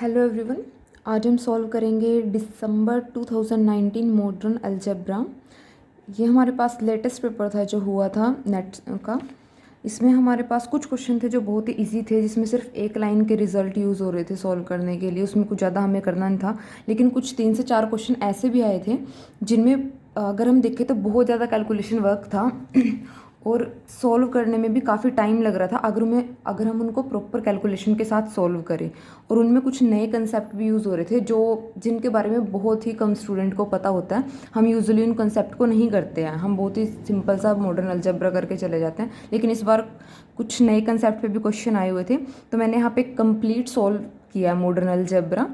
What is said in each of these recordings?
Hello everyone. आज हम solve करेंगे दिसंबर 2019 मॉडर्न अलजेब्रा। ये हमारे पास लेटेस्ट पेपर था जो हुआ था नेट का। इसमें हमारे पास कुछ क्वेश्चन थे जो बहुत ही इजी थे, जिसमें सिर्फ एक लाइन के रिजल्ट यूज़ हो रहे थे सॉल्व करने के लिए। उसमें कुछ ज़्यादा हमें करना नहीं था, लेकिन कुछ 3 से 4 क्वेश्चन ऐसे भी आए थे जिनमें अगर हम देखें तो बहुत ज़्यादा कैलकुलेशन वर्क था और सॉल्व करने में भी काफ़ी टाइम लग रहा था अगर हम उनको प्रॉपर कैलकुलेशन के साथ सॉल्व करें। और उनमें कुछ नए कंसेप्ट भी यूज़ हो रहे थे जिनके बारे में बहुत ही कम स्टूडेंट को पता होता है। हम यूजुअली उन कंसेप्ट को नहीं करते हैं, हम बहुत ही सिंपल सा मॉडर्न अलजेब्रा करके चले जाते हैं। लेकिन इस बार कुछ नए कंसेप्ट पे भी क्वेश्चन आए हुए थे, तो मैंने यहाँ पे कंप्लीट सॉल्व किया है मॉडर्न अलजेब्रा।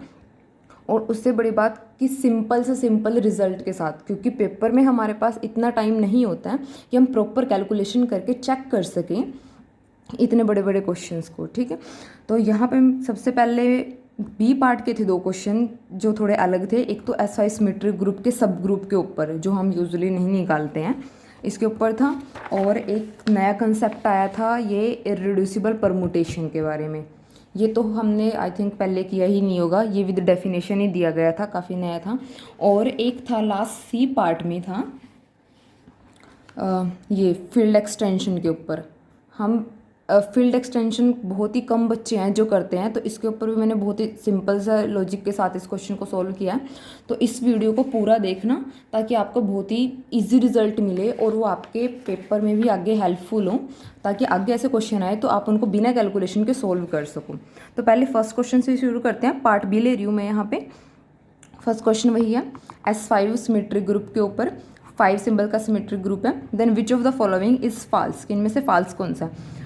और उससे बड़ी बात कि सिंपल से सिंपल रिजल्ट के साथ, क्योंकि पेपर में हमारे पास इतना टाइम नहीं होता है कि हम प्रॉपर कैलकुलेशन करके चेक कर सकें इतने बड़े बड़े क्वेश्चंस को। ठीक है, तो यहाँ पे सबसे पहले बी पार्ट के थे 2 क्वेश्चन जो थोड़े अलग थे। एक तो एसआई सिमेट्रिक ग्रुप के सब ग्रुप के ऊपर, जो हम यूजुअली नहीं निकालते हैं, इसके ऊपर था। और एक नया कंसेप्ट आया था ये इररिड्यूसिबल परमुटेशन के बारे में। ये तो हमने आई थिंक पहले किया ही नहीं होगा, ये विद डेफिनेशन ही दिया गया था, काफ़ी नया था। और एक था लास्ट सी पार्ट में था ये फील्ड एक्सटेंशन के ऊपर। हम फील्ड एक्सटेंशन बहुत ही कम बच्चे हैं जो करते हैं, तो इसके ऊपर भी मैंने बहुत ही सिंपल सा लॉजिक के साथ इस क्वेश्चन को सॉल्व किया है। तो इस वीडियो को पूरा देखना ताकि आपको बहुत ही इजी रिजल्ट मिले और वो आपके पेपर में भी आगे हेल्पफुल हो, ताकि आगे ऐसे क्वेश्चन आए तो आप उनको बिना कैलकुलेशन के सॉल्व कर सको। तो पहले फर्स्ट क्वेश्चन से शुरू करते हैं। पार्ट बी ले रही हूँ मैं यहाँ पे। फर्स्ट क्वेश्चन वही है, S5 सिमेट्रिक ग्रुप के ऊपर 5 सिंबल का सिमेट्रिक ग्रुप है। Then which of the following is false, इनमें से फाल्स कौन सा है।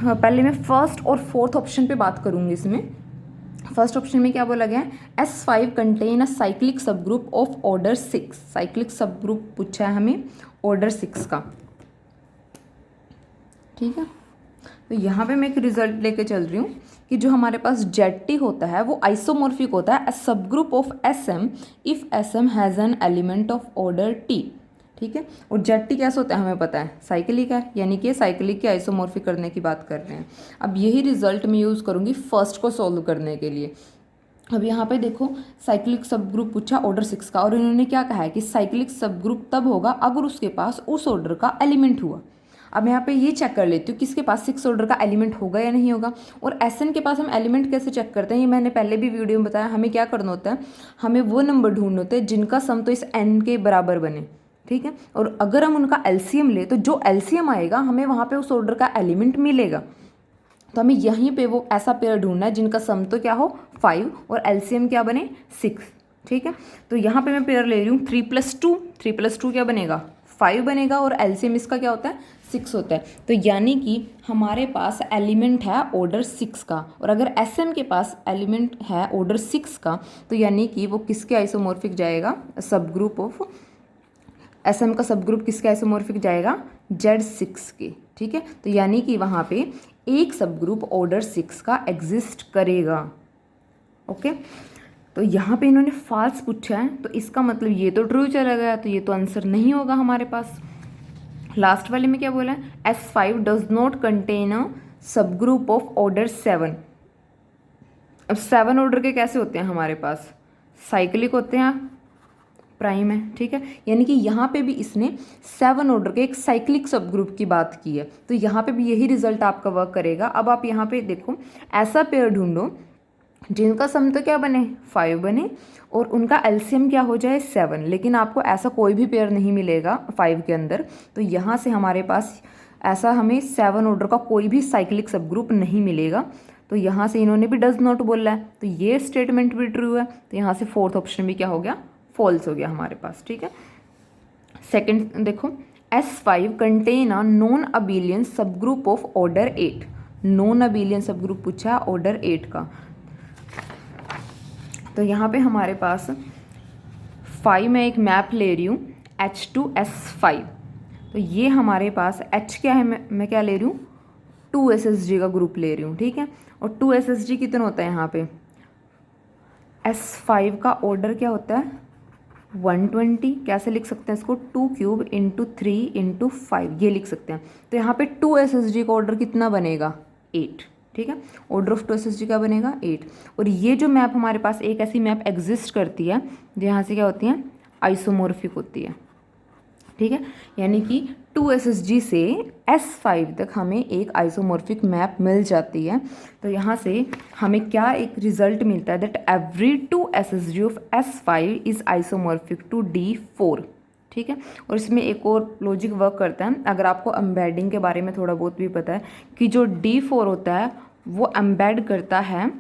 पहले मैं फर्स्ट और फोर्थ ऑप्शन पे बात करूंगी। इसमें फर्स्ट ऑप्शन में क्या बोला गया है, S5 कंटेन अ साइक्लिक सब ग्रुप ऑफ ऑर्डर 6। साइक्लिक सब ग्रुप पूछा है हमें ऑर्डर 6 का। ठीक है, तो यहाँ पे मैं एक रिजल्ट लेके चल रही हूँ कि जो हमारे पास ZT होता है वो आइसोमॉर्फिक होता है सब group of SM if SM has an element of order T। ठीक है, और ZT कैसे होता है हमें पता है, साइक्लिक है, यानी कि साइक्लिक के आइसोमॉर्फिक करने की बात कर रहे हैं। अब यही रिजल्ट मैं यूज़ करूँगी फर्स्ट को सॉल्व करने के लिए। अब यहाँ पे देखो साइक्लिक सब ग्रुप पूछा ऑर्डर 6 का, और इन्होंने क्या कहा है कि साइक्लिक सब ग्रुप तब होगा अगर उसके पास उस ऑर्डर का एलिमेंट हुआ। अब यहाँ पे ये चेक कर लेती हूँ किसके पास 6 ऑर्डर का एलिमेंट होगा या नहीं होगा। और SN के पास हम एलिमेंट कैसे चेक करते हैं, ये मैंने पहले भी वीडियो में बताया। हमें क्या करना होता है, हमें वो नंबर ढूंढने होते हैं जिनका सम तो इस N के बराबर बने। ठीक है, और अगर हम उनका LCM ले तो जो LCM आएगा हमें वहाँ पे उस ऑर्डर का एलिमेंट मिलेगा। तो हमें यहीं पे वो ऐसा पेयर ढूंढना है जिनका सम तो क्या हो 5 और LCM क्या बने 6। ठीक है, तो यहाँ पे मैं पेयर ले रही हूँ 3+2। 3+2 क्या बनेगा 5 बनेगा, और LCM इसका क्या होता है 6 होता है। तो यानी कि हमारे पास एलिमेंट है ऑर्डर 6 का, और अगर SM के पास एलिमेंट है ऑर्डर 6 का तो यानी कि वो किसके आइसोमॉर्फिक जाएगा, सब ग्रुप ऑफ SM का सब ग्रुप किसके आइसोमॉर्फिक जाएगा Z6 के। ठीक है, तो यानी कि वहाँ पे एक सब ग्रुप ऑर्डर 6 का एग्जिस्ट करेगा। ओके, तो यहाँ पे इन्होंने फॉल्स पूछा है, तो इसका मतलब ये तो ट्रू चला गया, तो ये तो आंसर नहीं होगा हमारे पास। लास्ट वाले में क्या बोला है, S5 does not contain a सब ग्रुप ऑफ ऑर्डर 7। अब 7 ऑर्डर के कैसे होते हैं हमारे पास, साइक्लिक होते हैं, प्राइम है। ठीक है, यानी कि यहाँ पे भी इसने 7 ऑर्डर के एक साइक्लिक सब ग्रुप की बात की है, तो यहाँ पे भी यही रिजल्ट आपका वर्क करेगा। अब आप यहाँ पे देखो ऐसा पेयर ढूंढो जिनका सम तो क्या बने 5 बने और उनका LCM क्या हो जाए 7, लेकिन आपको ऐसा कोई भी पेयर नहीं मिलेगा 5 के अंदर। तो यहाँ से हमारे पास ऐसा हमें 7 ऑर्डर का कोई भी साइक्लिक सब ग्रुप नहीं मिलेगा। तो यहाँ से इन्होंने भी डज नॉट बोला है, तो ये स्टेटमेंट भी ट्रू है। तो यहाँ से फोर्थ ऑप्शन भी क्या हो गया, फॉल्स हो गया हमारे पास। ठीक है, सेकंड देखो, S5 contain a non abelian subgroup of order 8। Non abelian subgroup पूछा ऑर्डर 8 का, तो यहाँ पे हमारे पास 5 में एक मैप ले रही हूँ H2S5। तो ये हमारे पास H क्या है, मैं क्या ले रही हूँ 2SSG का ग्रुप ले रही हूँ। ठीक है, और 2SSG कितना होता है यहाँ पे, S5 का ऑर्डर क्या होता है 120। कैसे लिख सकते हैं इसको, 2 क्यूब इंटू 3 इंटू 5 ये लिख सकते हैं। तो यहाँ पे 2SSG का ऑर्डर कितना बनेगा 8। ठीक है। ऑर्डर ऑफ 2 SSG क्या बनेगा 8। और ये जो मैप हमारे पास एक ऐसी मैप एग्जिस्ट करती है जहाँ से क्या होती है आइसोमॉर्फिक होती है, ठीक है। यानी कि 2 SSG से S5 तक हमें एक आइसोमॉर्फिक मैप मिल जाती है। तो यहाँ से हमें क्या एक रिजल्ट मिलता है that every 2 SSG of S5 is isomorphic to D4, ठीक है। और इसमें एक और लॉजिक वर्क करता है, अगर आपको एम्बेडिंग के बारे में थोड़ा बहुत भी पता है कि जो D4 होता है वो एम्बेड करता है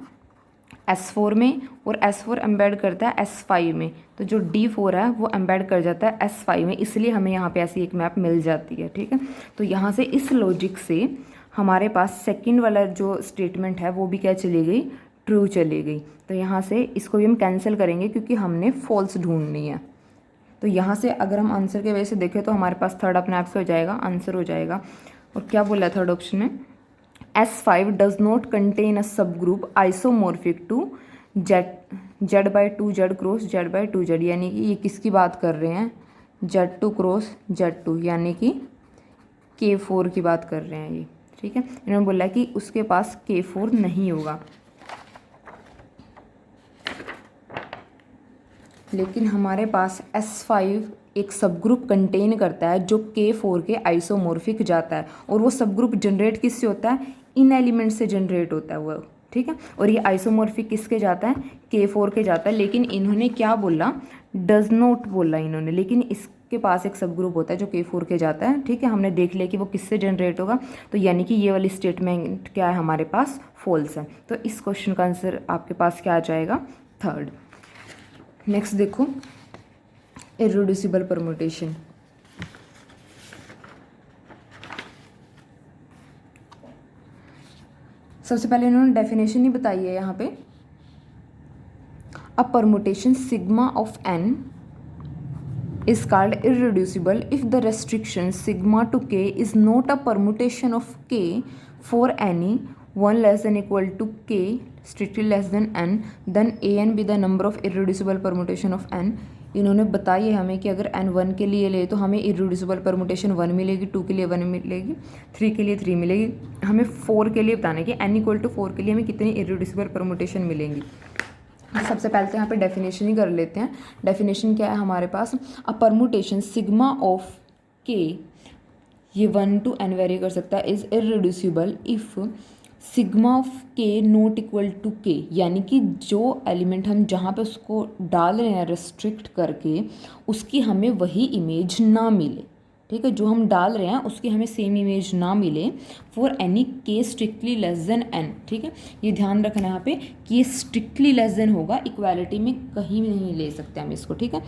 S4 में और S4 एम्बेड करता है S5 में, तो जो D4 है वो एम्बेड कर जाता है S5 में, इसलिए हमें यहाँ पे ऐसी एक मैप मिल जाती है, ठीक है। तो यहाँ से इस लॉजिक से हमारे पास सेकंड वाला जो स्टेटमेंट है वो भी क्या चली गई, ट्रू चली गई। तो यहाँ से इसको भी हम कैंसिल करेंगे क्योंकि हमने फॉल्स ढूंढनी है। तो यहाँ से अगर हम आंसर के वजह से देखें तो हमारे पास थर्ड अपने आप से हो जाएगा, आंसर हो जाएगा। और क्या बोला थर्ड ऑप्शन में, S5 does not contain a subgroup isomorphic to Z by 2 Z cross Z by 2 Z, यानी कि ये किसकी बात कर रहे हैं, Z2 क्रॉस Z2 यानी कि K4 की बात कर रहे हैं ये, ठीक है। इन्होंने बोला कि उसके पास K4 नहीं होगा, लेकिन हमारे पास S5 एक सब ग्रुप कंटेन करता है जो K4 के आइसोमॉर्फिक जाता है, और वो सब ग्रुप जनरेट किससे होता है, इन एलिमेंट से जनरेट होता है वो, ठीक है। और ये आइसोमॉर्फिक किसके जाता है, K4 के जाता है। लेकिन इन्होंने क्या बोला, डज नॉट बोला इन्होंने, लेकिन इसके पास एक सब ग्रुप होता है जो K4 के जाता है, ठीक है। हमने देख लिया कि वो किससे जनरेट होगा, तो यानी कि ये वाली स्टेटमेंट क्या है हमारे पास, फॉल्स है। तो इस क्वेश्चन का आंसर आपके पास क्या आ जाएगा, थर्ड। नेक्स्ट देखो, इररिड्यूसिबल परम्यूटेशन। सबसे पहले इन्होंने डेफिनेशन ही बताई है यहाँ पे, a permutation sigma of n is called irreducible if the restriction sigma to k is not a permutation of k for any 1 less than equal to k strictly less than n, then an be the number of irreducible permutation of n। इन्होंने बताई है हमें कि अगर n 1 के लिए ले तो हमें irreducible permutation 1 मिलेगी, 2 के लिए 1 मिलेगी, 3 के लिए 3 मिलेगी। हमें 4 के लिए बताना है कि n इक्वल टू 4 के लिए हमें कितनी irreducible permutation मिलेंगी। सबसे पहले तो यहाँ पे डेफिनेशन ही कर लेते हैं। डेफिनेशन क्या है हमारे पास, अ परम्यूटेशन सिग्मा ऑफ के, ये 1 to n वेरी कर सकता है, is irreducible if sigma of के नॉट इक्वल टू के, यानी कि जो एलिमेंट हम जहाँ पे उसको डाल रहे हैं रेस्ट्रिक्ट करके, उसकी हमें वही इमेज ना मिले, ठीक है। जो हम डाल रहे हैं उसकी हमें सेम इमेज ना मिले फॉर एनी के स्ट्रिक्टली लेस देन एन, ठीक है। ये ध्यान रखना है यहाँ पे कि ये स्ट्रिक्टली लेस देन होगा, इक्वालिटी में कहीं भी नहीं ले सकते हम इसको, ठीक है।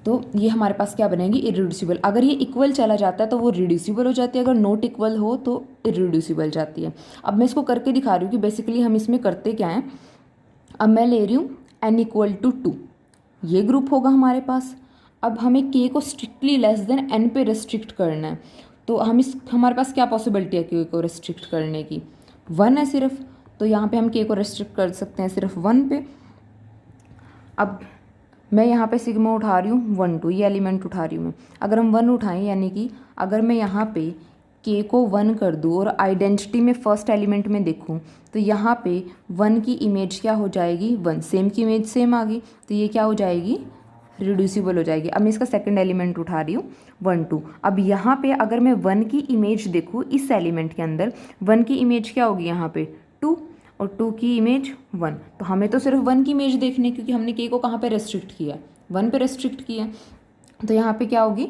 तो ये हमारे पास क्या बनेगी, इररिड्यूसिबल। अगर ये इक्वल चला जाता है तो वो रिड्यूसिबल हो जाती है, अगर नॉट इक्वल हो तो इररिड्यूसिबल जाती है। अब मैं इसको करके दिखा रही हूँ कि बेसिकली हम इसमें करते क्या हैं। अब मैं ले रही हूँ n इक्वल टू 2, ये ग्रुप होगा हमारे पास। अब हमें k को स्ट्रिक्टली लेस देन n पे रेस्ट्रिक्ट करना है, तो हमारे पास क्या पॉसिबिलिटी है k को रेस्ट्रिक्ट करने की, 1 है सिर्फ। तो यहाँ पे हम k को रेस्ट्रिक्ट कर सकते हैं सिर्फ 1 पे। अब मैं यहाँ पे सिग्मा उठा रही हूँ 1 2, ये एलिमेंट उठा रही हूँ मैं। अगर हम 1 उठाएं, यानी कि अगर मैं यहाँ पे k को 1 कर दूँ और आइडेंटिटी में फर्स्ट एलिमेंट में देखूँ तो यहाँ पे 1 की इमेज क्या हो जाएगी, 1, सेम की इमेज सेम आ गई, तो ये क्या हो जाएगी, रिड्यूसिबल हो जाएगी। अब मैं इसका सेकंड एलिमेंट उठा रही हूँ 1 2। अब यहाँ पे अगर मैं 1 की इमेज देखूँ इस एलिमेंट के अंदर, 1 की इमेज क्या होगी यहाँ पे 2 और 2 की इमेज 1, तो हमें तो सिर्फ 1 की इमेज देखनी है क्योंकि हमने k को कहाँ पे रेस्ट्रिक्ट किया, 1 पे रेस्ट्रिक्ट किया। तो यहाँ पे क्या होगी,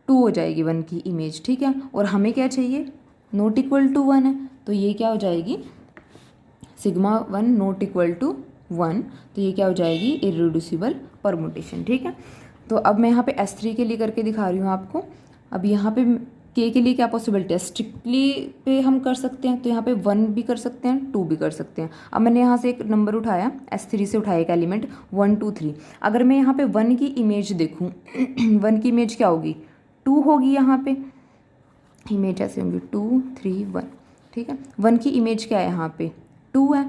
2 हो जाएगी 1 की इमेज, ठीक है। और हमें क्या चाहिए, नॉट इक्वल टू 1 है, तो ये क्या हो जाएगी, सिग्मा 1 नॉट इक्वल टू 1, तो ये क्या हो जाएगी, इररिड्यूसिबल परम्यूटेशन, ठीक है। तो अब मैं यहाँ पे S3 के लिए करके दिखा रही हूँ आपको। अब यहाँ पे k के लिए क्या पॉसिबिलिटी है, स्ट्रिक्टली पे हम कर सकते हैं, तो यहाँ पे 1 भी कर सकते हैं, 2 भी कर सकते हैं। अब मैंने यहाँ से एक नंबर उठाया, S3 से उठाया एक एलिमेंट 1 2 3। अगर मैं यहाँ पे 1 की इमेज देखूँ 1 की इमेज क्या होगी, 2 होगी, यहाँ पे इमेज ऐसे होंगी 2 3 1, ठीक है। 1 की इमेज क्या है, यहाँ पे 2 है,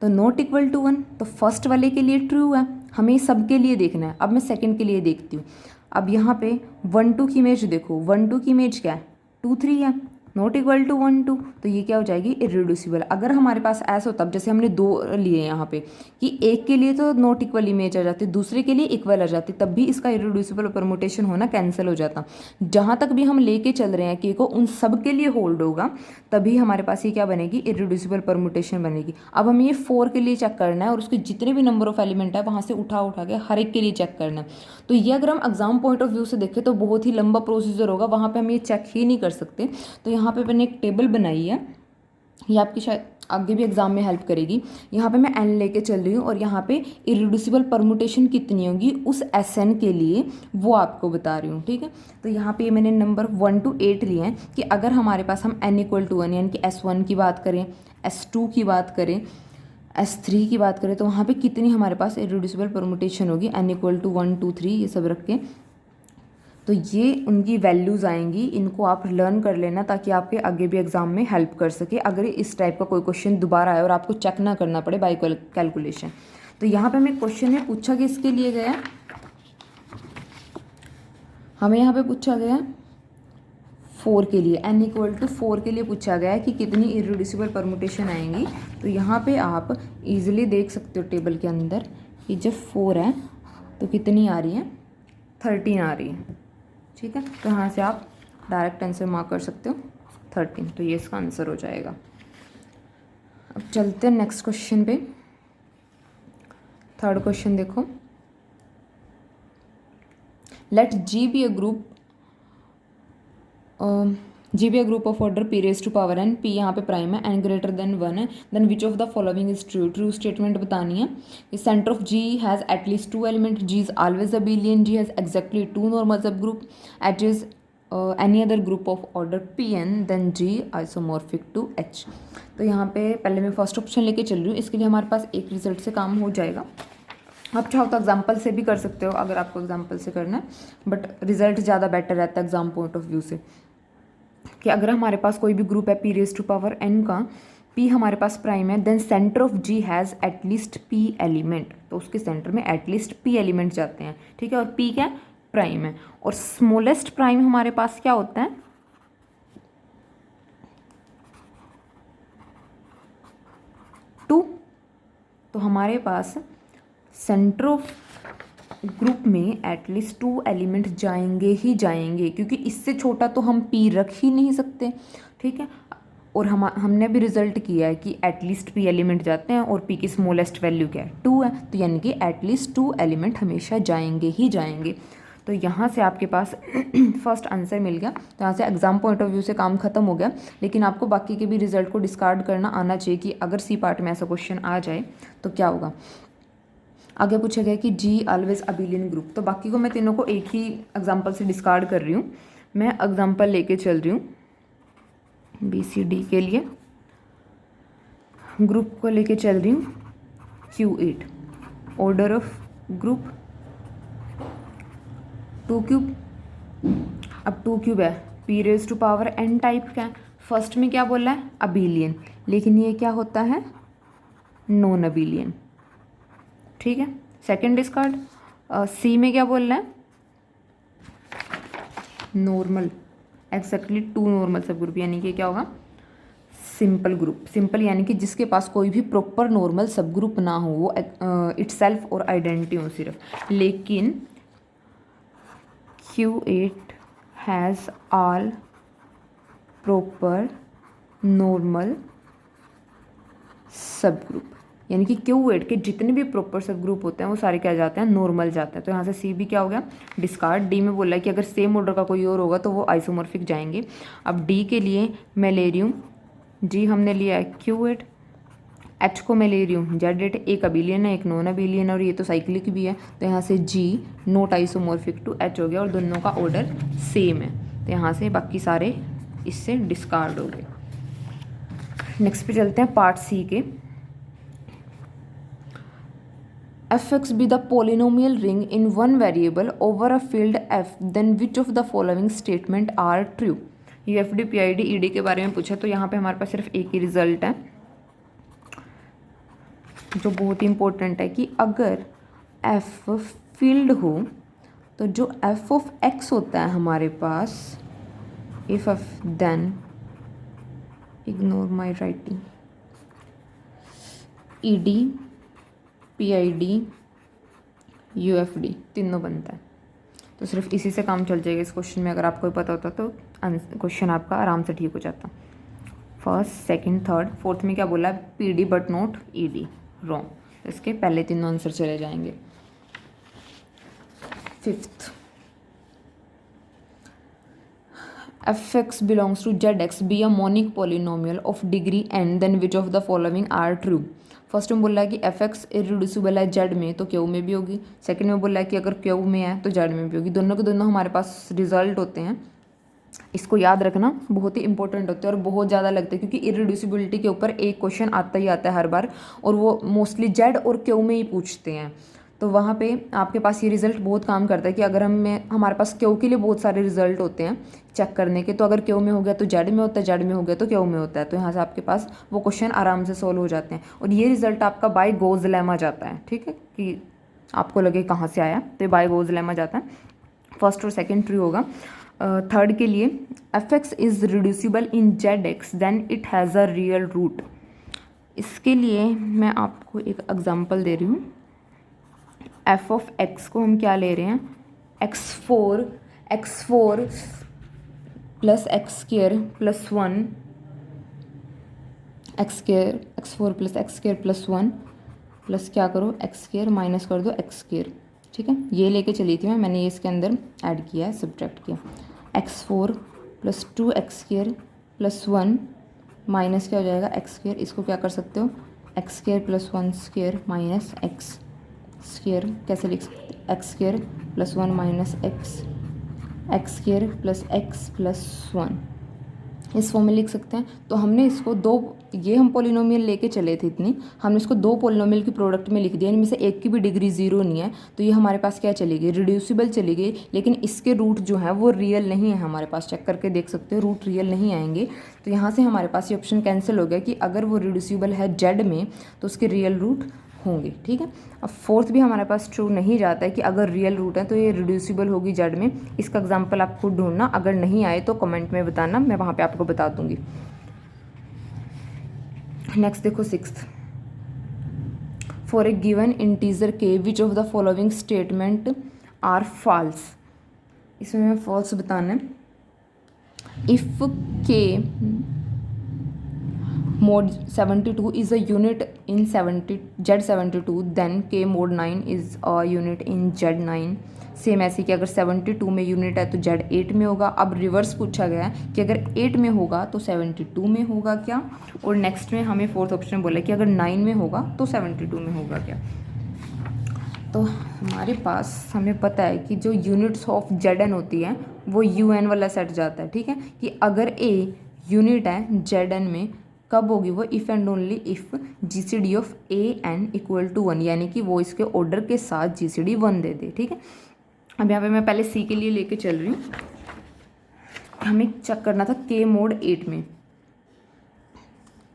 तो नॉट इक्वल टू 1, तो फर्स्ट वाले के लिए ट्रू है, हमें सब के लिए देखना है। अब मैं सेकंड के लिए देखती हूँ। अब यहाँ पे 1 2 की इमेज देखो, 1 2 की इमेज क्या है, 2 3 है, नॉट इक्वल टू 1 2, तो ये क्या हो जाएगी इरिड्यूसिबल। अगर हमारे पास ऐसा होता, अब जैसे हमने 2 लिए यहाँ पे कि एक के लिए तो नॉट इक्वल इमेज आ जाती, दूसरे के लिए इक्वल आ जाती, तब भी इसका इरिड्यूसिबल परमुटेशन होना कैंसिल हो जाता। जहाँ तक भी हम लेके चल रहे हैं कि को उन सब के लिए होल्ड होगा, तभी हमारे पास ये क्या बनेगी इरिड्यूसिबल परमुटेशन बनेगी। अब हमें ये 4 के लिए चेक करना है और उसके जितने भी नंबर ऑफ एलिमेंट है वहाँ से उठा उठा के हर एक के लिए चेक करना है। तो ये अगर हम एग्जाम पॉइंट ऑफ व्यू से देखें तो बहुत ही लंबा प्रोसीजर होगा, वहाँ पे हम ये चेक ही नहीं कर सकते। तो यहाँ पे मैंने एक टेबल बनाई है, ये आपकी शायद आगे भी एग्जाम में हेल्प करेगी। यहाँ पे मैं एन लेके चल रही हूँ और यहाँ पे इरिड्यूसिबल परमुटेशन कितनी होगी उस एस एन के लिए वो आपको बता रही हूँ, ठीक है। तो यहाँ पे मैंने नंबर 1 to 8 लिए हैं कि अगर हमारे पास हम n = 1 यानी कि S1 की बात करें, S2 की बात करें, S3 की बात करें, तो वहाँ पे कितनी हमारे पास इरिड्यूसिबल परमुटेशन होगी n = 1 2 3 ये सब रख के। तो ये उनकी वैल्यूज़ आएंगी, इनको आप लर्न कर लेना ताकि आपके आगे भी एग्जाम में हेल्प कर सके अगर इस टाइप का कोई क्वेश्चन दोबारा आए और आपको चेक ना करना पड़े बाय कैलकुलेशन। तो यहाँ पे हमें क्वेश्चन में पूछा किसके लिए गया, हमें यहाँ पे पूछा गया 4 के लिए, n = 4 के लिए पूछा गया है कि कितनी इरिड्यूसिबल परमुटेशन आएंगी। तो यहाँ पे आप इजीली देख सकते हो टेबल के अंदर कि जब 4 है तो कितनी आ रही है 13 आ रही है, ठीक है। तो यहाँ से आप डायरेक्ट आंसर मार्क कर सकते हो 13, तो ये इसका आंसर हो जाएगा। अब चलते हैं नेक्स्ट क्वेश्चन पे। थर्ड क्वेश्चन देखो, late G be a group of order p raised to power n, p यहाँ पे प्राइम है, n greater than 1 है, then which of the following is true. True statement बतानी है। Centre of G has at least 2 element, G is always abelian, G has exactly 2 normal subgroup, H is any other group of order Pn, then G isomorphic to H। तो यहाँ पे पहले मैं first option लेके चल रही हूँ, इसके लिए हमारे पास एक रिजल्ट से काम हो जाएगा। आप चाहो तो एग्जाम्पल से भी कर सकते हो अगर आपको एग्जाम्पल से करना है, बट रिजल्ट ज़्यादा बेटर रहता है एग्जाम पॉइंट ऑफ व्यू से। कि अगर हमारे पास कोई भी ग्रुप है p raised to power n का, p हमारे पास प्राइम है, then centre of G has at least p element, तो उसके सेंटर में एटलीस्ट p एलिमेंट जाते हैं, ठीक है। और p क्या प्राइम है, और स्मॉलेस्ट प्राइम हमारे पास क्या होता है 2। तो हमारे पास सेंटर ऑफ ग्रुप में एटलीस्ट 2 एलिमेंट जाएंगे ही जाएंगे, क्योंकि इससे छोटा तो हम p रख ही नहीं सकते, ठीक है। और हमने भी रिजल्ट किया है कि एटलीस्ट p एलिमेंट जाते हैं और p की स्मॉलेस्ट वैल्यू क्या है 2 है, तो यानी कि एटलीस्ट 2 एलिमेंट हमेशा जाएंगे ही जाएंगे। तो यहाँ से आपके पास फर्स्ट आंसर मिल गया। तो यहाँ से एग्जाम पॉइंट ऑफ व्यू से काम खत्म हो गया, लेकिन आपको बाकी के भी रिजल्ट को डिस्कार्ड करना आना चाहिए कि अगर सी पार्ट में ऐसा क्वेश्चन आ जाए तो क्या होगा। आगे पूछा गया कि G ऑलवेज अबेलियन ग्रुप, तो बाकी को मैं तीनों को एक ही एग्जांपल से डिस्कार्ड कर रही हूँ। मैं एग्जांपल लेके चल रही हूँ BCD के लिए, ग्रुप को लेके चल रही हूँ Q8, order of group 2 cube. अब 2 क्यूब है, p raised to power n type का है। फर्स्ट में क्या बोला है अबेलियन, लेकिन ये क्या होता है नॉन अबेलियन, ठीक है। सेकंड डिस्कार्ड, सी में क्या बोलना है नॉर्मल, एक्जैक्टली 2 नॉर्मल सब ग्रुप, यानी कि क्या होगा सिंपल ग्रुप। सिंपल यानी कि जिसके पास कोई भी प्रॉपर नॉर्मल सब ग्रुप ना हो, वो इटसेल्फ और आइडेंटिटी हो सिर्फ। लेकिन Q8 has all proper normal सब ग्रुप, यानी कि Q8 के जितने भी प्रॉपर सब ग्रुप होते हैं वो सारे क्या जाते हैं नॉर्मल जाते हैं। तो यहाँ से सी भी क्या हो गया डिस्कार्ड। डी में बोला है कि अगर सेम ऑर्डर का कोई और होगा तो वो आइसोमॉर्फिक जाएंगे। अब डी के लिए मैं ले रही हूँ, जी हमने लिया है Q8, एच को मैं ले रही हूँ Z8, एक अबेलियन है एक नॉन अबेलियन और ये तो साइक्लिक भी है, तो यहाँ से G not isomorphic to H हो गया और दोनों का ऑर्डर सेम है। तो यहाँ से बाकी सारे इससे डिस्कार्ड हो गए। नेक्स्ट पे चलते हैं पार्ट सी के। Fx be the polynomial ring in one variable over a field f, then which of the following statement are true। ये FD PID ED के बारे में पूछा, तो यहाँ पे हमारे पास सिर्फ एक ही रिजल्ट है जो बहुत ही इम्पोर्टेंट है कि अगर f फील्ड हो तो जो f of x होता है हमारे पास, if f then ignore my writing, ED, PID, UFD तीनों बनता है। तो सिर्फ इसी से काम चल जाएगा इस क्वेश्चन में। अगर आपको पता होता तो क्वेश्चन आपका आराम से ठीक हो जाता। फर्स्ट, सेकंड, थर्ड, फोर्थ में क्या बोला है, PD but not ED, wrong. इसके पहले तीनों आंसर चले जाएंगे। Fifth, fx belongs to zx be a monic polynomial of degree n, then which of the following are true। First में बोल रहा है कि fx इरिड्यूसिबल है z में तो q में भी होगी। सेकंड में बोल रहा है कि अगर q में है तो z में भी होगी। दोनों के दोनों हमारे पास रिजल्ट होते हैं। इसको याद रखना बहुत ही इंपॉर्टेंट होते हैं और बहुत ज़्यादा लगते हैं, क्योंकि इरिड्यूसिबिलिटी के ऊपर एक क्वेश्चन आता ही आता है हर बार, और वो मोस्टली z और q में ही पूछते हैं। तो वहाँ पे आपके पास ये रिज़ल्ट बहुत काम करता है कि अगर हमारे पास क्यू के लिए बहुत सारे रिजल्ट होते हैं चेक करने के, तो अगर क्यू में हो गया तो जेड में होता है, जेड में हो गया तो क्यू में होता है। तो यहाँ से आपके पास वो क्वेश्चन आराम से सोल्व हो जाते हैं। और ये रिजल्ट आपका बाय गोज लेमा जाता है, ठीक है, कि आपको लगे कहाँ से आया, तो ये बाय गोज लेमा जाता है। फर्स्ट और सेकेंड ट्रू होगा। थर्ड के लिए fx is reducible in zx then it has a real root. इसके लिए मैं आपको एक एग्जांपल दे रही हूँ। f ऑफ x को हम क्या ले रहे हैं, x4 plus x square plus 1, x4 plus x square plus 1 plus क्या करो एक्स स्क्र माइनस कर दो एक्स स्क्र, ठीक है। ये लेके चली थी मैंने ये इसके अंदर ऐड किया है, सब्ट्रैक्ट किया। x4 plus 2x square plus 1 minus क्या हो जाएगा एक्स स्क्र। इसको क्या कर सकते हो, x square plus 1 square minus x square, कैसे लिख सकते, x square plus 1 minus x square plus x plus 1, इस फॉर्म में लिख सकते हैं। तो हमने इसको ये हम पोलिनोमियल लेके चले थे इतनी, हमने इसको दो पोलिनोमियल की प्रोडक्ट में लिख दिया, इनमें से एक की भी डिग्री 0 नहीं है, तो ये हमारे पास क्या चली गई, रिड्यूसिबल चली गई। लेकिन इसके रूट जो है वो रियल नहीं है हमारे पास, चेक करके देख सकते हो रूट रियल नहीं आएंगे। तो यहाँ से हमारे पास ये ऑप्शन कैंसिल हो गया कि अगर वो रिड्यूसिबल है जेड में तो उसके रियल रूट होंगे, ठीक है। अब फोर्थ भी हमारे पास ट्रू नहीं जाता है कि अगर रियल रूट है तो ये रिड्यूसिबल होगी जेड में। इसका एग्जांपल आप खुद ढूंढना, अगर नहीं आए तो कमेंट में बताना, मैं वहाँ पे आपको बता दूंगी। नेक्स्ट देखो sixth, for a given integer k which of the following statement are false. इसमें हमें फॉल्स बताना है। इफ के mod 72 is a unit in Z72 then K mod 9 is a unit in Z9। Same ऐसे कि अगर 72 में यूनिट है तो Z8 में होगा। अब रिवर्स पूछा गया है कि अगर 8 में होगा तो 72 में होगा क्या, और नेक्स्ट में हमें फोर्थ ऑप्शन बोला कि अगर 9 में होगा तो 72 में होगा क्या। तो हमारे पास हमें पता है कि जो यूनिट्स ऑफ Zn होती है वो UN वाला सेट जाता है, ठीक है, कि अगर A यूनिट है Zn में कब होगी वो, if and only if GCD of AN equal to 1, यानी कि वो इसके ऑर्डर के साथ GCD 1 दे दे, ठीक है। अब यहाँ पे मैं पहले C के लिए लेके चल रही हूँ। हमें चेक करना था K मोड 8 में,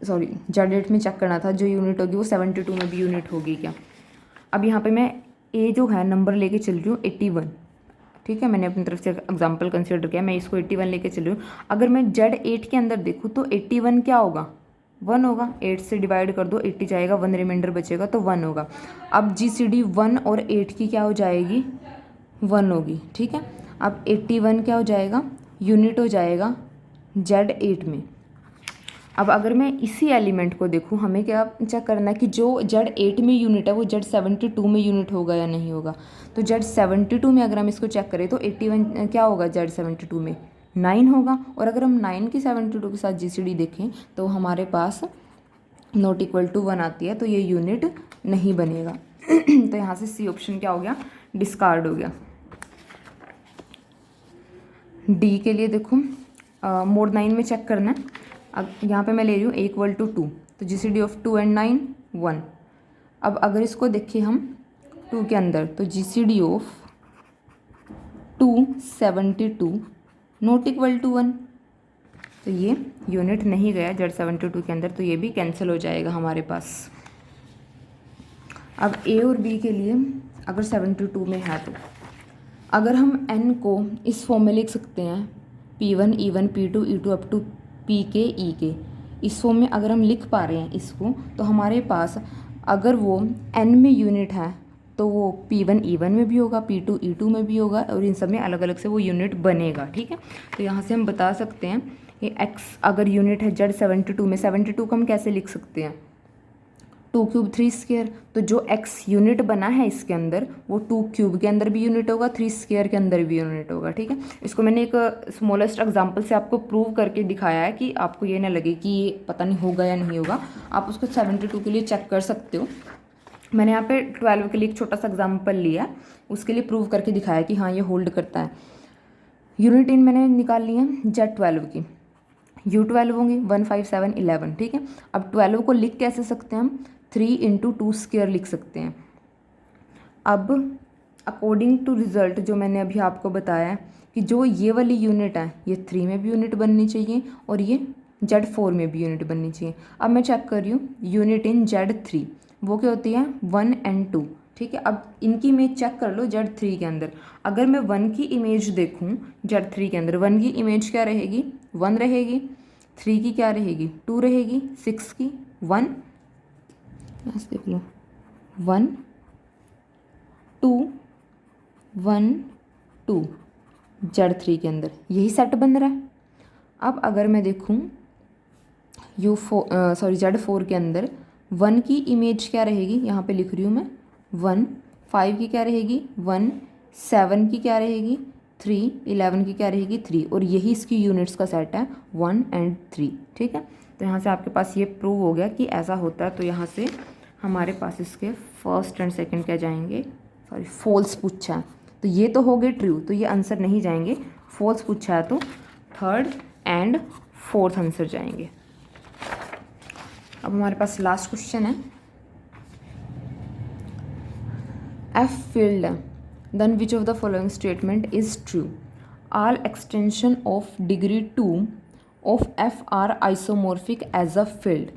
सॉरी Z8 में चेक करना था जो यूनिट होगी वो 72 में भी यूनिट होगी क्या। अब यहाँ पे मैं A जो है नंबर लेके चल रही हूँ 81, ठीक है, मैंने अपनी तरफ से एग्जांपल कंसिडर किया, मैं इसको 81 लेके चल रही हूँ। अगर मैं Z8 के अंदर देखूँ तो 81 क्या होगा, 1 होगा। 8 से डिवाइड कर दो, 80 जाएगा, 1 रिमाइंडर बचेगा तो 1 होगा। अब GCD 1 और 8 की क्या हो जाएगी, 1 होगी, ठीक है। अब 81 क्या हो जाएगा, यूनिट हो जाएगा Z8 में। अब अगर मैं इसी एलिमेंट को देखूँ, हमें क्या चेक करना है कि जो Z8 में यूनिट है वो Z72 में यूनिट होगा या नहीं होगा। तो Z72 में अगर हम इसको चेक करें तो 81 क्या होगा, Z72 में 9 होगा। और अगर हम 9 की 72 के साथ GCD देखें तो हमारे पास नॉट इक्वल टू 1 आती है, तो ये यूनिट नहीं बनेगा। तो यहाँ से C ऑप्शन क्या हो गया, डिस्कार्ड हो गया। D के लिए देखो मोड 9 में चेक करना है। अब यहाँ पे मैं ले रही हूँ A = 2, तो GCD ऑफ 2 and 9 1। अब अगर इसको देखें हम 2 के अंदर तो GCD of 272 not equal to 1, तो ये यूनिट नहीं गया Z72 के अंदर, तो ये भी कैंसिल हो जाएगा हमारे पास। अब A और B के लिए अगर 72 में है तो अगर हम N को इस फॉर्म में लिख सकते हैं P1 E1 P2 E2 up to PK EK। इस फॉर्म में अगर हम लिख पा रहे हैं इसको, तो हमारे पास अगर वो n में यूनिट है तो वो P1 E1 में भी होगा, P2 E2 में भी होगा, और इन सब में अलग अलग से वो यूनिट बनेगा। ठीक है, तो यहाँ से हम बता सकते हैं कि x अगर यूनिट है Z 72 में, 72 को हम कैसे लिख सकते हैं, 2 क्यूब 3 स्क्वायर। तो जो x यूनिट बना है इसके अंदर वो 2 क्यूब के अंदर भी यूनिट होगा, 3 स्क्वायर के अंदर भी यूनिट होगा। ठीक है, इसको मैंने एक स्मॉलेस्ट एग्जांपल से आपको प्रूव करके दिखाया है कि आपको ये ना लगे कि ये पता नहीं होगा या नहीं होगा। आप उसको 72 के लिए चेक कर सकते हो। मैंने यहाँ पे 12 के लिए एक छोटा सा एग्जाम्पल लिया, उसके लिए प्रूव करके दिखाया कि हाँ ये होल्ड करता है। यूनिट इन मैंने निकाल ली है Z12 की, U12 होंगी 1 5 7 11। ठीक है, अब 12 को लिख कैसे सकते हैं हम, 3 इंटू 2 स्क्वायर लिख सकते हैं। अब अकॉर्डिंग टू रिजल्ट जो मैंने अभी आपको बताया कि जो ये वाली यूनिट है ये 3 में भी यूनिट बननी चाहिए और ये Z4 में भी यूनिट बननी चाहिए। अब मैं चेक कर रही हूँ यूनिट इन Z3, वो क्या होती है 1 and 2। ठीक है, अब इनकी इमेज चेक कर लो Z3 के अंदर। अगर मैं 1 की इमेज देखूँ Z3 के अंदर, 1 की इमेज क्या रहेगी, 1 रहेगी, 3 की क्या रहेगी, 2 रहेगी, 6 की 1, यहाँ से देख लो 1 2 1 2 Z3 के अंदर यही सेट बन रहा है। अब अगर मैं देखूँ Z4 के अंदर 1 की इमेज क्या रहेगी, यहाँ पे लिख रही हूँ मैं 1, 5 की क्या रहेगी 1, 7 की क्या रहेगी 3, 11 की क्या रहेगी 3, और यही इसकी यूनिट्स का सेट है 1 and 3। ठीक है, तो यहाँ से आपके पास ये प्रूव हो गया कि ऐसा होता है। तो यहाँ से हमारे पास इसके फर्स्ट एंड सेकंड क्या जाएंगे, फॉल्स पूछा है तो ये तो हो गए ट्रू, तो ये आंसर नहीं जाएंगे। फॉल्स पूछा है तो थर्ड एंड फोर्थ आंसर जाएंगे। अब हमारे पास लास्ट क्वेश्चन है, F filled, then which of the following statement is true? All extension of degree 2 of F are isomorphic as a field.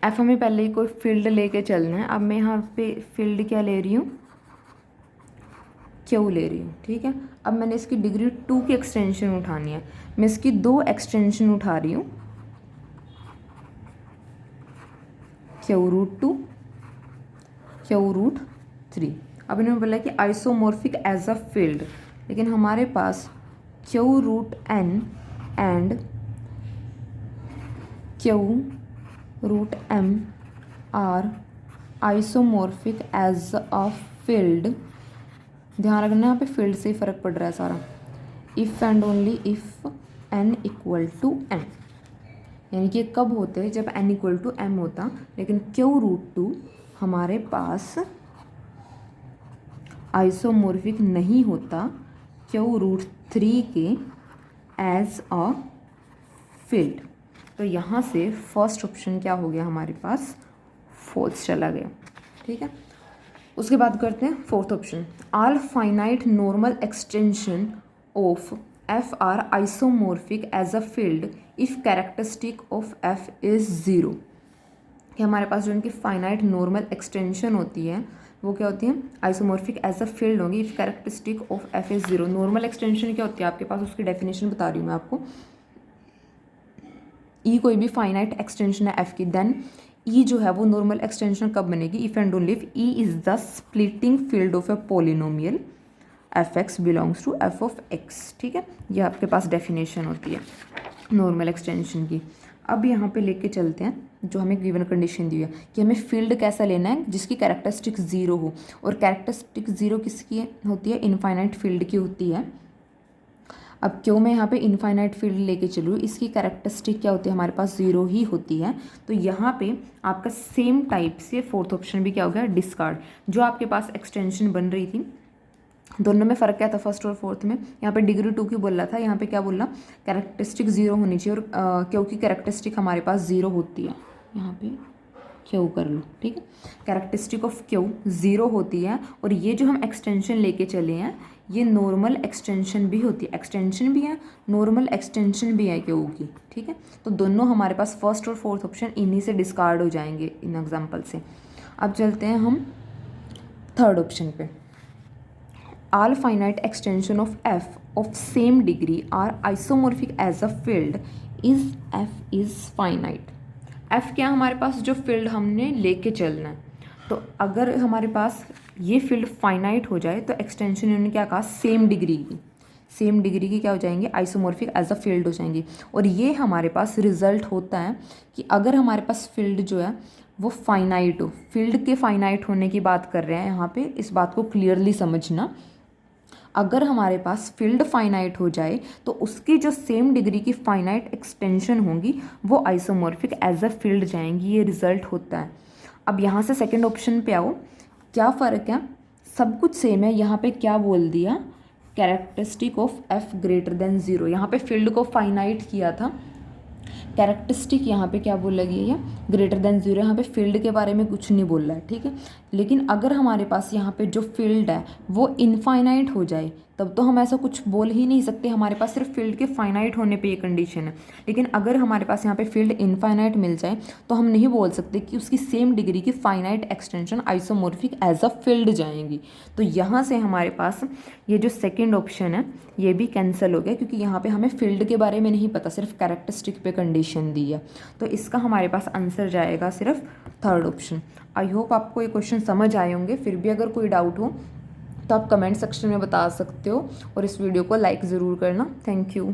F हमें पहले ही कोई फील्ड लेके चलना है। अब मैं यहाँ पे फील्ड क्या ले रही हूँ, Q ले रही हूँ। ठीक है, अब मैंने इसकी डिग्री 2 की एक्सटेंशन उठानी है। मैं इसकी 2 एक्सटेंशन उठा रही हूँ, Q√2 Q√3। अब इन्होंने बोला कि आइसोमॉर्फिक एज अ फील्ड, लेकिन हमारे पास Q√n and Q√m are isomorphic as a field. ध्यान रखना यहाँ पे फील्ड से ही फ़र्क पड़ रहा है सारा। If and only if n equal to m, यानी कि कब होते हैं जब n इक्वल टू m होता, लेकिन Q√2 हमारे पास आइसोमॉर्फिक नहीं होता Q√3 के एज अ फील्ड। तो यहाँ से फर्स्ट ऑप्शन क्या हो गया हमारे पास, फॉल्स चला गया। ठीक है, उसके बाद करते हैं fourth option, all finite normal extension of F are isomorphic as a field if characteristic of F is 0। कि हमारे पास जो इनकी फाइनाइट नॉर्मल एक्सटेंशन होती है वो क्या होती है, आइसोमॉर्फिक एज अ फील्ड होगी if characteristic of F is 0। Normal extension क्या होती है आपके पास, उसकी डेफिनेशन बता रही हूँ मैं आपको। ई कोई भी फाइनाइट एक्सटेंशन है F की, देन ई जो है वो नॉर्मल एक्सटेंशन कब बनेगी, if and only if E is the splitting field of a polynomial Fx belongs to F of x। ठीक है, ये आपके पास डेफिनेशन होती है नॉर्मल एक्सटेंशन की। अब यहाँ पे लेके चलते हैं जो हमें गिवन कंडीशन दी है कि हमें फील्ड कैसा लेना है जिसकी कैरेक्टरिस्टिक 0 हो, और कैरेक्टरिस्टिक 0 किसकी होती है, इनफाइनाइट फील्ड की होती है। अब क्यों मैं यहाँ पे इनफाइनाइट फील्ड लेके चलूँ, इसकी कैरेक्टरिस्टिक क्या होती है, हमारे पास 0 ही होती है। तो यहाँ पे आपका सेम टाइप से फोर्थ ऑप्शन भी क्या हो गया, डिस्कार्ड। जो आपके पास एक्सटेंशन बन रही थी, दोनों में फ़र्क क्या था फर्स्ट और फोर्थ में, यहाँ पे डिग्री 2 की बोल रहा था, यहाँ पे क्या बोलना, कैरेक्टरिस्टिक 0 होनी चाहिए, और क्योंकि कैरेक्टरिस्टिक हमारे पास 0 होती है, यहाँ पे क्यू कर लो। ठीक है, कैरेक्टरिस्टिक ऑफ क्यू 0 होती है, और ये जो हम एक्सटेंशन लेके चले हैं ये नॉर्मल एक्सटेंशन भी होती है, एक्सटेंशन भी है नॉर्मल एक्सटेंशन भी है क्यू की। ठीक है, तो दोनों हमारे पास फर्स्ट और फोर्थ ऑप्शन इन्हीं से डिस्कार्ड हो जाएंगे इन एग्जाम्पल से। अब चलते हैं हम थर्ड ऑप्शन पे, all finite extension of F of same degree are isomorphic as a field is F is finite. F क्या हमारे पास जो फील्ड हमने लेके चलना है, तो अगर हमारे पास ये फील्ड फाइनाइट हो जाए तो एक्सटेंशन यूनिट क्या कहा, सेम डिग्री की क्या हो जाएंगे, आइसोमॉर्फिक एज अ फील्ड हो जाएंगी। और ये हमारे पास रिजल्ट होता है कि अगर हमारे पास फील्ड जो है वो फाइनाइट हो, फील्ड के फाइनाइट होने की बात कर रहे हैं यहाँ पे, इस बात को क्लियरली समझना। अगर हमारे पास फील्ड फाइनाइट हो जाए तो उसकी जो सेम डिग्री की फाइनाइट एक्सटेंशन होंगी वो आइसोमॉर्फिक एज अ फील्ड जाएंगी, ये रिजल्ट होता है। अब यहाँ से सेकंड ऑप्शन पे आओ, क्या फ़र्क है, सब कुछ सेम है। यहाँ पे क्या बोल दिया, characteristic of F greater than zero, यहाँ पे फील्ड को फाइनाइट किया था, कैरेक्टरिस्टिक यहाँ पे क्या बोला गया है, ग्रेटर देन ज़ीरो। यहाँ पे फील्ड के बारे में कुछ नहीं बोल रहा है, ठीक है। लेकिन अगर हमारे पास यहाँ पे जो फील्ड है वो इनफाइनाइट हो जाए तब तो हम ऐसा कुछ बोल ही नहीं सकते, हमारे पास सिर्फ फील्ड के फाइनाइट होने पे ये कंडीशन है। लेकिन अगर हमारे पास यहाँ पे फील्ड इनफाइनाइट मिल जाए तो हम नहीं बोल सकते कि उसकी सेम डिग्री की finite extension isomorphic as a field जाएंगी। तो यहाँ से हमारे पास ये जो सेकेंड ऑप्शन है ये भी कैंसिल हो गया, क्योंकि यहाँ पे हमें फील्ड के बारे में नहीं पता, सिर्फ कैरेक्टरिस्टिक पे कंडीशन दी है। तो इसका हमारे पास आंसर जाएगा सिर्फ थर्ड ऑप्शन। आई होप आपको ये क्वेश्चन समझ आए होंगे। फिर भी अगर कोई डाउट हो तो आप कमेंट सेक्शन में बता सकते हो, और इस वीडियो को लाइक ज़रूर करना। Thank you.